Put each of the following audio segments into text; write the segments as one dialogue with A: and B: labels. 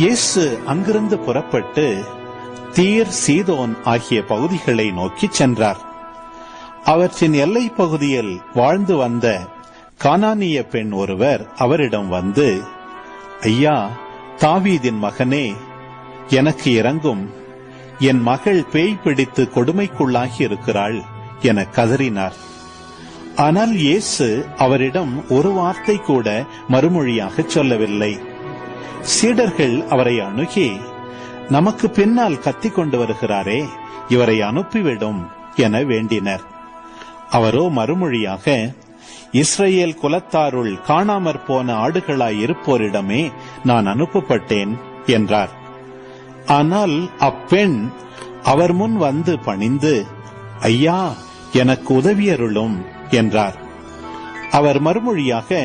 A: இயேசு அங்கிருந்து புறப்பட்டு தீர், சீதோன் ஆகிய பகுதிகளை நோக்கி சென்றார். அவற்றின் எல்லை பகுதியில் வாழ்ந்து வந்த கானானிய பெண் ஒருவர் அவரிடம் வந்து, ஐயா, தாவீதின் மகனே, எனக்கு இரங்கும், என் மகள் பேய் பிடித்து கொடுமைக்குள்ளாகி இருக்கிறாள் என கதறினார். ஆனால் இயேசு அவரிடம் ஒரு வார்த்தை கூட மறுமொழியாக சொல்லவில்லை. சீடர்கள் அவரை அணுகி, நமக்கு பின்னால் கத்திக் கொண்டு வருகிறாரே, இவரை அனுப்பிவிடும் என வேண்டினர். அவரோ மறுமொழியாக, இஸ்ரவேல் குலத்தாருள் காணாமற் போன ஆடுகளாய் இருப்போரிடமே நான் அனுப்பப்பட்டேன் என்றார். ஆனால் அப்பெண் அவர் முன் வந்து பணிந்து, ஐயா, எனக்கு உதவியருளும் என்றார். அவர் மறுமொழியாக,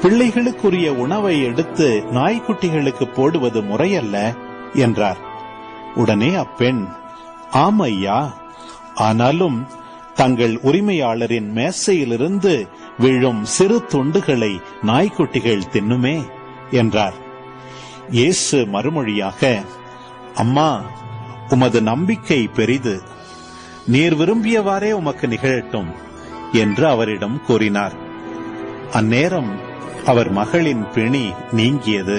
A: பிள்ளைகளுக்குரிய உணவை எடுத்து நாய்க்குட்டிகளுக்கு போடுவது முறையல்ல என்றார். உடனே அப்பெண், ஆம் ஐயா, ஆனாலும் தங்கள் உரிமையாளரின் மேசையிலிருந்து விழும் சிறு துண்டுகளை நாய்க்குட்டிகள் தின்னுமே என்றார். இயேசு மறுமொழியாக, அம்மா, உமது நம்பிக்கை பெரிது, நீர் விரும்பியவாறே உமக்கு நிகழட்டும் என்று அவரிடம் கூறினார். அந்நேரம் அவர் மகளின் பிணி நீங்கியது.